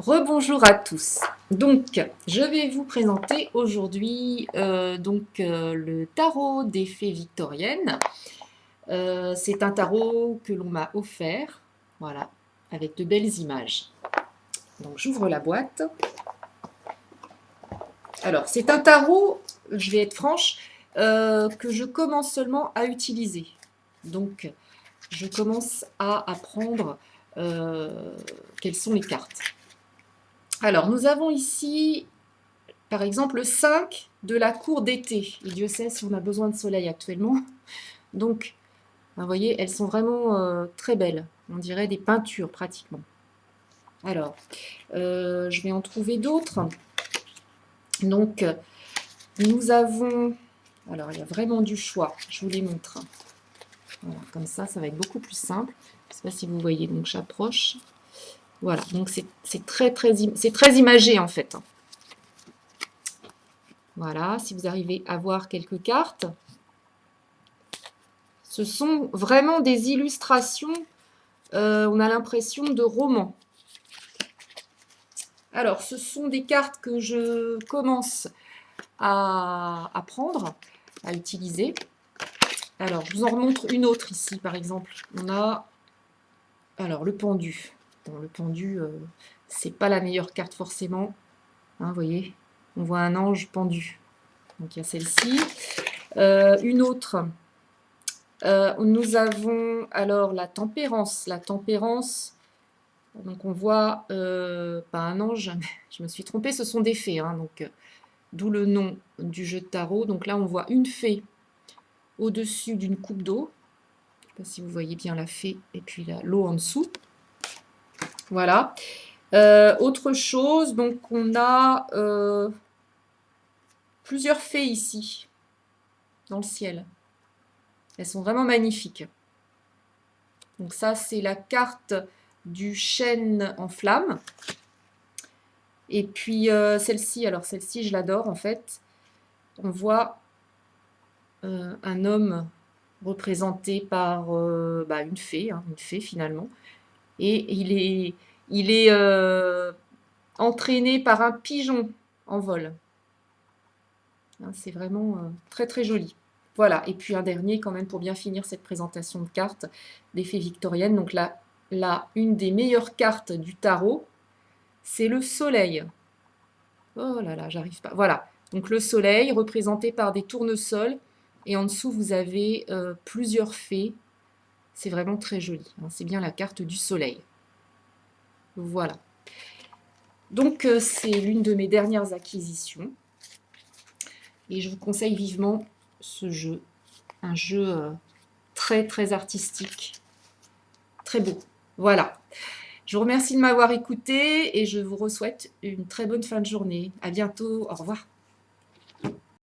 Rebonjour à tous. Donc, je vais vous présenter aujourd'hui le tarot des fées victoriennes. C'est un tarot que l'on m'a offert, voilà, avec de belles images. Donc, j'ouvre la boîte. Alors, c'est un tarot, je vais être franche, que je commence seulement à utiliser. Donc, je commence à apprendre quelles sont les cartes. Alors, nous avons ici, par exemple, le 5 de la cour d'été. Et Dieu sait si on a besoin de soleil actuellement. Donc, vous voyez, elles sont vraiment très belles. On dirait des peintures, pratiquement. Alors, je vais en trouver d'autres. Donc, nous avons... Alors, il y a vraiment du choix. Je vous les montre. Voilà, comme ça va être beaucoup plus simple. Je ne sais pas si vous voyez, donc j'approche. Voilà, donc c'est très imagé, en fait. Voilà, si vous arrivez à voir quelques cartes. Ce sont vraiment des illustrations, on a l'impression de romans. Alors, ce sont des cartes que je commence à prendre, à utiliser. Alors, je vous en remontre une autre ici, par exemple. On a alors le pendu. Bon, le pendu, c'est pas la meilleure carte forcément. Hein, vous voyez, on voit un ange pendu. Donc, il y a celle-ci. Une autre. Nous avons alors la tempérance. La tempérance, donc on voit pas un ange, je me suis trompée, ce sont des fées, hein, donc d'où le nom du jeu de tarot. Donc là on voit une fée au-dessus d'une coupe d'eau. Je ne sais pas si vous voyez bien la fée et puis l'eau en dessous. Voilà. Autre chose, donc on a plusieurs fées ici dans le ciel. Elles sont vraiment magnifiques. Donc ça, c'est la carte du chêne en flamme. Et puis celle-ci, alors celle-ci, je l'adore en fait. On voit un homme représenté par une fée finalement. Et il est entraîné par un pigeon en vol. Hein, c'est vraiment très très joli. Voilà, et puis un dernier quand même pour bien finir cette présentation de cartes des fées victoriennes. Donc là, une des meilleures cartes du tarot, c'est le soleil. Oh là là, j'arrive pas. Voilà, donc le soleil représenté par des tournesols. Et en dessous, vous avez plusieurs fées. C'est vraiment très joli. Hein, c'est bien la carte du soleil. Voilà. Donc c'est l'une de mes dernières acquisitions. Et je vous conseille vivement ce jeu. Un jeu très très artistique. Très beau. Voilà. Je vous remercie de m'avoir écouté et je vous souhaite une très bonne fin de journée. À bientôt. Au revoir.